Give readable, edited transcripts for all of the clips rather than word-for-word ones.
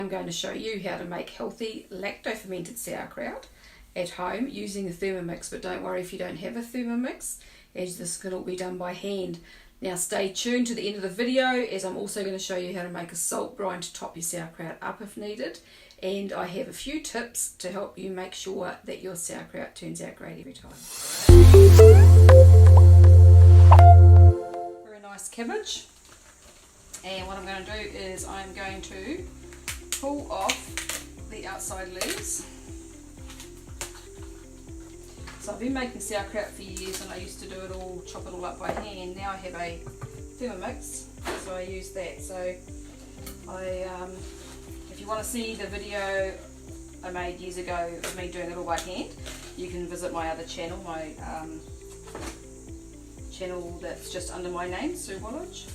I'm going to show you how to make healthy lacto-fermented sauerkraut at home using a Thermomix, but don't worry if you don't have a Thermomix, as this can all be done by hand. Now stay tuned to the end of the video, as I'm also going to show you how to make a salt brine to top your sauerkraut up if needed, and I have a few tips to help you make sure that your sauerkraut turns out great every time. Very nice cabbage, and what I'm going to do is I'm going to pull off the outside leaves. So I've been making sauerkraut for years, and I used to do it all, chop it all up by hand. Now I have a Thermomix, so I use that. So if you want to see the video I made years ago of me doing it all by hand, you can visit my other channel, my channel that's just under my name, Sue Woolwich.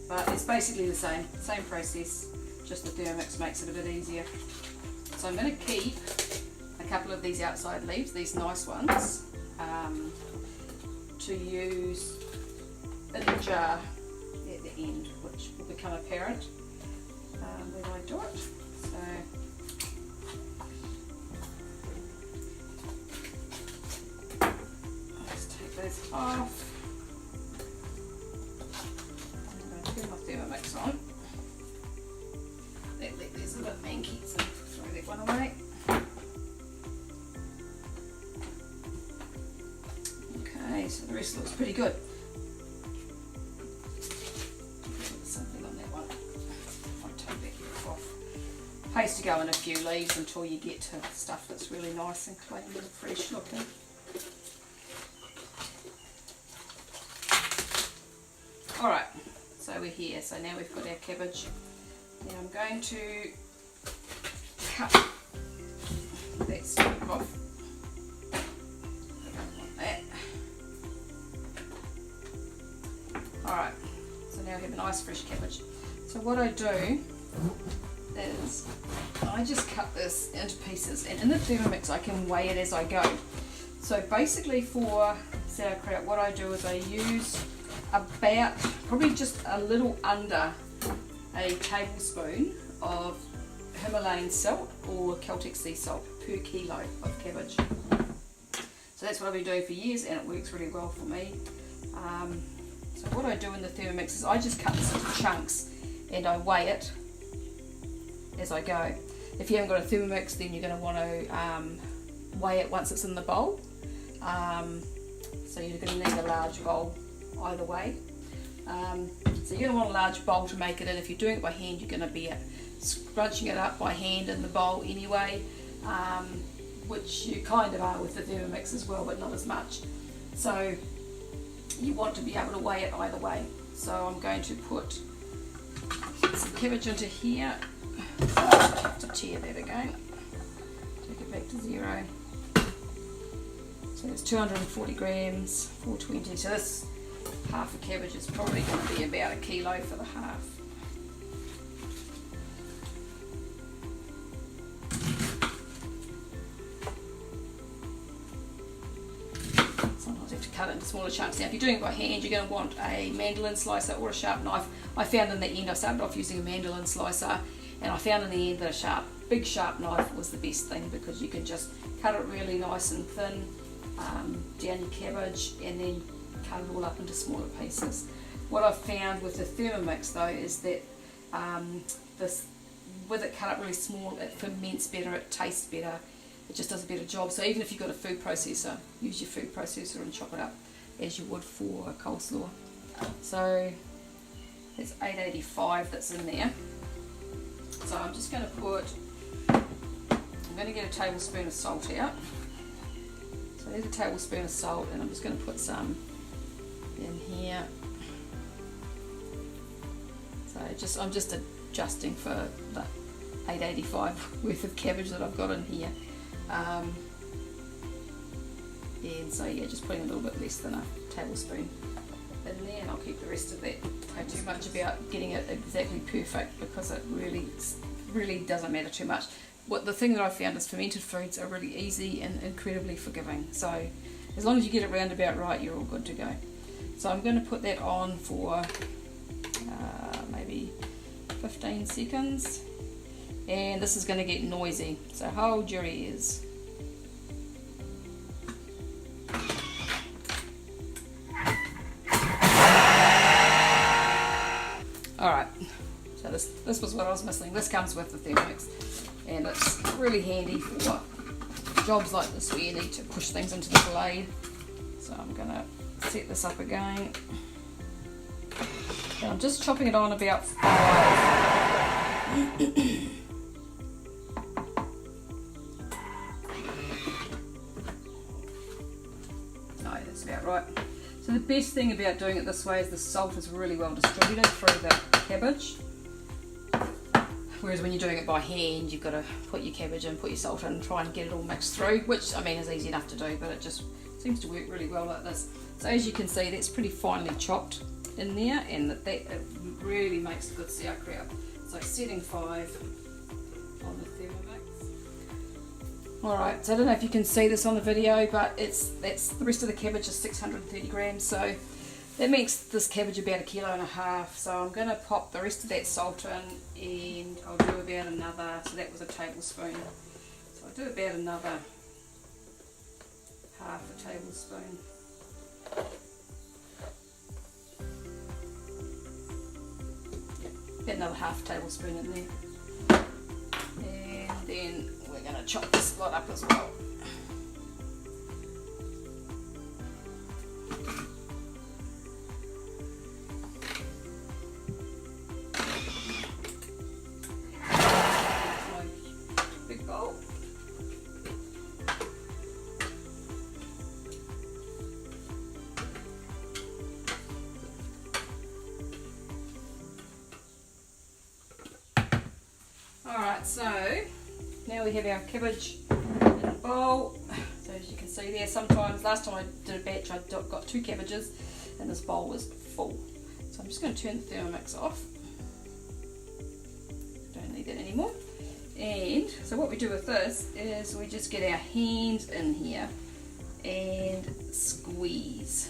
But it's basically the same process, just the Thermomix makes it a bit easier. So I'm going to keep a couple of these outside leaves, these nice ones, to use in the jar at the end, which will become apparent when I do it. So let's take those off. Turn my Thermomix on. That leg there's a bit manky, so throw that one away. Okay, so the rest looks pretty good. Something on that one. I'll take that off. Pays to go in a few leaves until you get to stuff that's really nice and clean and fresh looking. Alright. So we're here, so now we've got our cabbage. Now I'm going to cut that stalk off. I don't want that. Alright, so now we have a nice fresh cabbage. So what I do is I just cut this into pieces, and in the Thermomix I can weigh it as I go. So basically for sauerkraut, what I do is I use about probably just a little under a tablespoon of Himalayan salt or Celtic sea salt per kilo of cabbage. So that's what I've been doing for years, and it works really well for me. So what I do in the Thermomix is I just cut this into chunks and I weigh it as I go. If you haven't got a Thermomix, then you're going to want to weigh it once it's in the bowl. So you're going to need a large bowl either way. So you're going to want a large bowl to make it in. If you're doing it by hand, you're going to be scrunching it up by hand in the bowl anyway, which you kind of are with the Thermomix as well, but not as much. So you want to be able to weigh it either way. So I'm going to put some cabbage into here. I have to tear that again. Take it back to 0. So it's 240 grams, 420. So this half a cabbage is probably going to be about a kilo for the half. Sometimes you have to cut it into smaller chunks. Now if you're doing it by hand, you're going to want a mandolin slicer or a sharp knife. I found in the end, I started off using a mandolin slicer, and I found in the end that a big sharp knife was the best thing, because you can just cut it really nice and thin down your cabbage, and then cut it all up into smaller pieces. What I've found with the Thermomix though is that with it cut up really small, it ferments better, it tastes better, it just does a better job. So even if you've got a food processor, use your food processor and chop it up as you would for coleslaw. So there's 885 that's in there. So I'm just going to I'm going to get a tablespoon of salt out. So there's a tablespoon of salt, and I'm just going to put some in here. So I'm just adjusting for the 885 worth of cabbage that I've got in here. And so yeah, just putting a little bit less than a tablespoon in there, and I'll keep the rest of that. Don't too much about getting it exactly perfect, because it really doesn't matter too much. The thing that I found is fermented foods are really easy and incredibly forgiving. So as long as you get it round about right, you're all good to go. So I'm going to put that on for maybe 15 seconds. And this is going to get noisy, so hold your ears. Alright, so this was what I was missing. This comes with the Thermomix, and it's really handy for jobs like this where you need to push things into the blade. So I'm going to set this up again. And I'm just chopping it on about 5. No, that's about right. So the best thing about doing it this way is the salt is really well distributed through the cabbage. Whereas when you're doing it by hand, you've got to put your cabbage in, put your salt in, and try and get it all mixed through, which I mean is easy enough to do, but it just seems to work really well like this. So as you can see, that's pretty finely chopped in there, and that it really makes good sauerkraut. So setting 5 on the Thermomix. Alright, so I don't know if you can see this on the video, but that's the rest of the cabbage is 630 grams, so that makes this cabbage about 1.5 kilos. So I'm going to pop the rest of that salt in, and I'll do about another, so that was a tablespoon. So I'll do about another half a tablespoon. About another half tablespoon in there. And then we're going to chop this lot up as well. Big bowl. Alright, so now we have our cabbage in a bowl. So as you can see there, sometimes, last time I did a batch I got 2 cabbages and this bowl was full. So I'm just going to turn the Thermomix off. Don't need that anymore. And so what we do with this is we just get our hands in here and squeeze.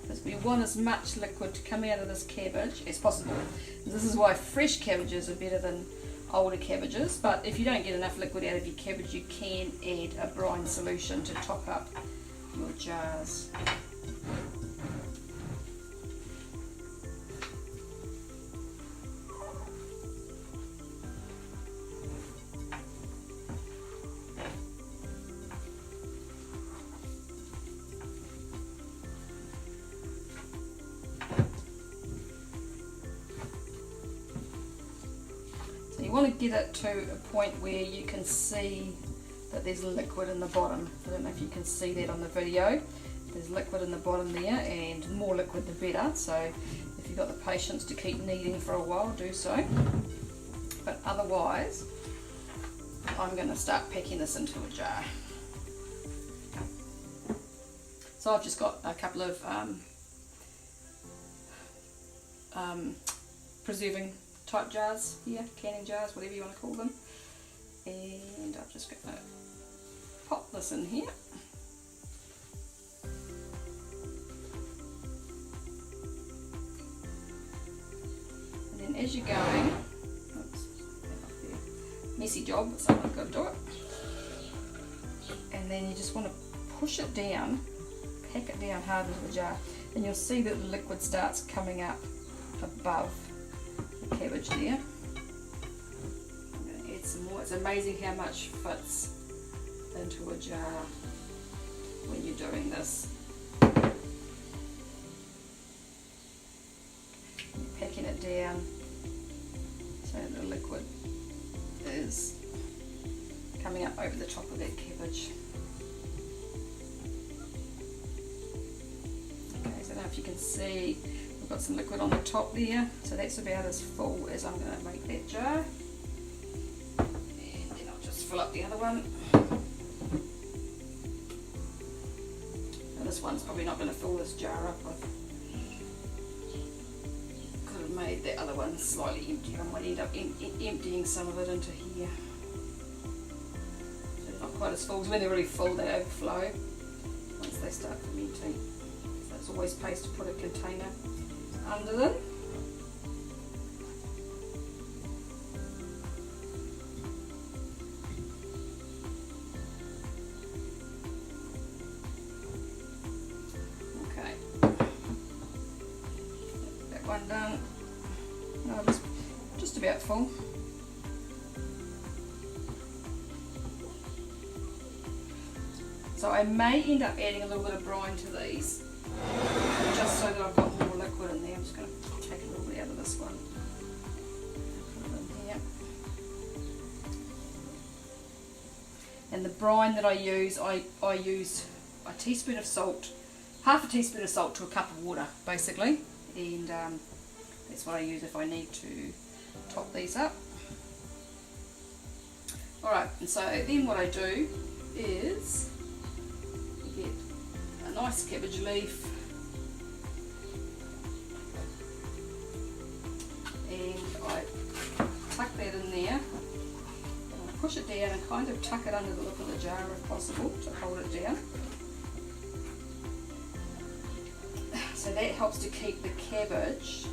Because we want as much liquid to come out of this cabbage as possible. And this is why fresh cabbages are better than older cabbages, but if you don't get enough liquid out of your cabbage, you can add a brine solution to top up your jars. You want to get it to a point where you can see that there's liquid in the bottom. I don't know if you can see that on the video. There's liquid in the bottom there, and more liquid the better. So if you've got the patience to keep kneading for a while, do so. But otherwise, I'm going to start packing this into a jar. So I've just got a couple of preserving type jars here, canning jars, whatever you want to call them, and I'm just going to pop this in here. And then as you're going, oops, messy job, but someone's got to do it, and then you just want to push it down, pack it down hard into the jar, and you'll see that the liquid starts coming up above cabbage there. I'm going to add some more. It's amazing how much fits into a jar when you're doing this. You're packing it down so the liquid is coming up over the top of that cabbage. Okay, so now if you can see, got some liquid on the top there, so that's about as full as I'm going to make that jar, and then I'll just fill up the other one. Now this one's probably not going to fill this jar up. I could have made that other one slightly empty. I might end up emptying some of it into here, so they're not quite as full. So when they're really full, they overflow once they start fermenting. So it's always pays to put a container under them. spoonful. So I may end up adding a little bit of brine to these, just so that I've got more liquid in there. I'm just going to take a little bit out of this one. Put it in here. And the brine that I use a teaspoon of salt, half a teaspoon of salt to a cup of water, basically. And that's what I use if I need to top these up. Alright, and so then what I do is get a nice cabbage leaf and I tuck that in there, and I push it down and kind of tuck it under the lip of the jar if possible to hold it down. So that helps to keep the cabbage,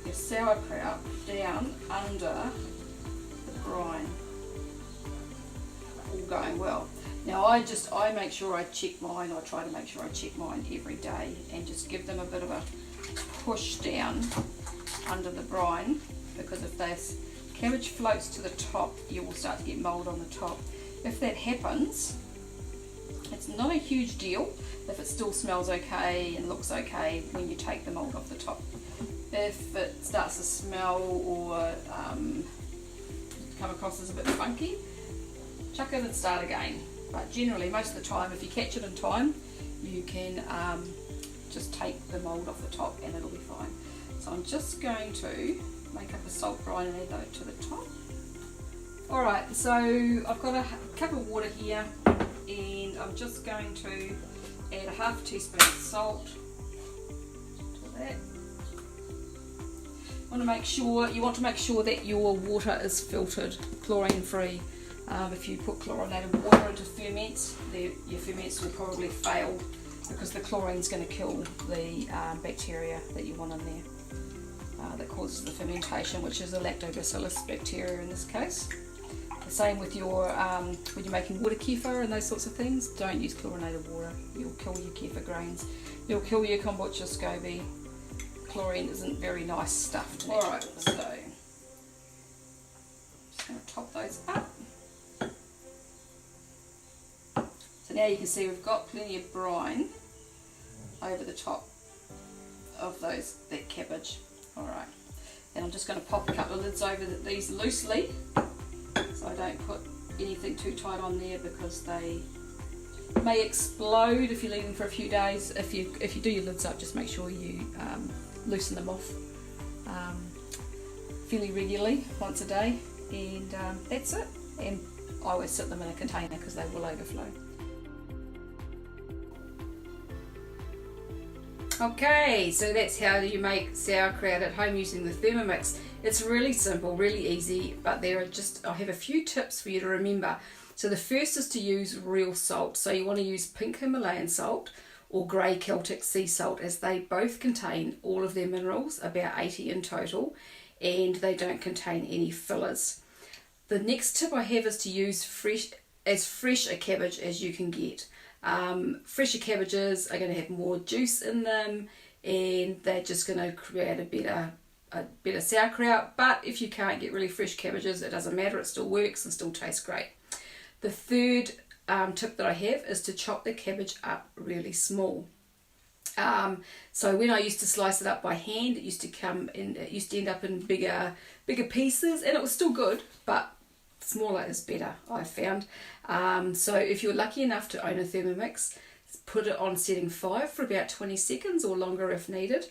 your sauerkraut, down under the brine, all going well. Now I make sure I check mine, I try to make sure I check mine every day and just give them a bit of a push down under the brine, because if this cabbage floats to the top, you will start to get mould on the top. If that happens, it's not a huge deal if it still smells okay and looks okay when you take the mould off the top. If it starts to smell or come across as a bit funky, chuck it and start again. But generally, most of the time, if you catch it in time, you can just take the mould off the top and it'll be fine. So I'm just going to make up a salt brine and add that to the top. Alright, so I've got a cup of water here and I'm just going to add a half a teaspoon of salt to that. You want to make sure that your water is filtered, chlorine free. If you put chlorinated water into ferments, your ferments will probably fail because the chlorine is going to kill the bacteria that you want in there that causes the fermentation, which is a lactobacillus bacteria in this case. The same with your when you're making water kefir and those sorts of things. Don't use chlorinated water. You'll kill your kefir grains. You'll kill your kombucha SCOBY. Chlorine isn't very nice stuff to natural. Alright, so I'm just going to top those up. So now you can see we've got plenty of brine over the top of that cabbage. Alright, and I'm just going to pop a couple of lids over these loosely so I don't put anything too tight on there, because they may explode if you leave them for a few days. If you do your lids up, just make sure you loosen them off fairly regularly, once a day, and that's it. And I always sit them in a container because they will overflow. Okay, so that's how you make sauerkraut at home using the Thermomix. It's really simple, really easy, but I have a few tips for you to remember. So the first is to use real salt. So you want to use pink Himalayan salt or grey Celtic sea salt, as they both contain all of their minerals, about 80 in total, and they don't contain any fillers. The next tip I have is to use fresh a cabbage as you can get. Fresher cabbages are going to have more juice in them, and they're just going to create a better sauerkraut. But if you can't get really fresh cabbages, it doesn't matter, it still works and still tastes great. The third tip that I have is to chop the cabbage up really small. So when I used to slice it up by hand, it used to end up in bigger pieces, and it was still good, but smaller is better, I've found. So if you're lucky enough to own a Thermomix, put it on setting 5 for about 20 seconds or longer if needed.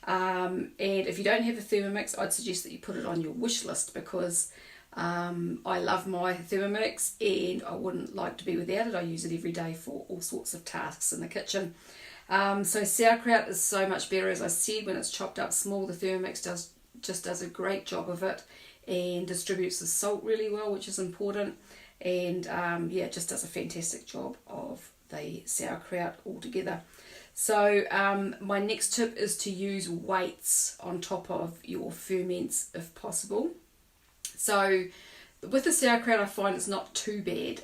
And if you don't have a Thermomix, I'd suggest that you put it on your wish list, because I love my Thermomix and I wouldn't like to be without it. I use it every day for all sorts of tasks in the kitchen. So sauerkraut is so much better, as I said, when it's chopped up small. The Thermomix just does a great job of it and distributes the salt really well, which is important, and yeah, just does a fantastic job of the sauerkraut altogether. So my next tip is to use weights on top of your ferments if possible. So with the sauerkraut, I find it's not too bad.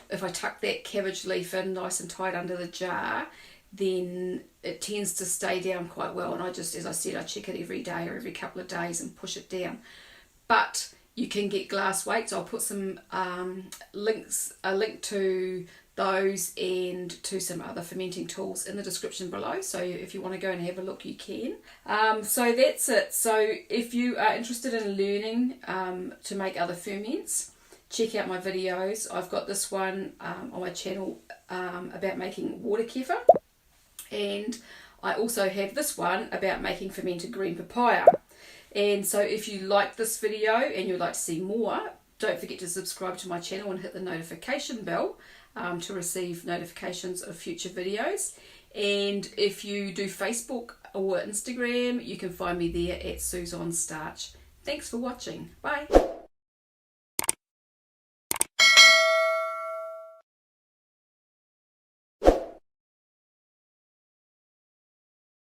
If I tuck that cabbage leaf in nice and tight under the jar, then it tends to stay down quite well. And I just, as I said, I check it every day or every couple of days and push it down. But you can get glass weights. I'll put some a link to those and to some other fermenting tools in the description below. So if you want to go and have a look, you can. So that's it. So if you are interested in learning to make other ferments, check out my videos. I've got this one on my channel about making water kefir, and I also have this one about making fermented green papaya. And so if you like this video and you'd like to see more, don't forget to subscribe to my channel and hit the notification bell to receive notifications of future videos. And if you do Facebook or Instagram, you can find me there at Suze on Starch. Thanks for watching. Bye.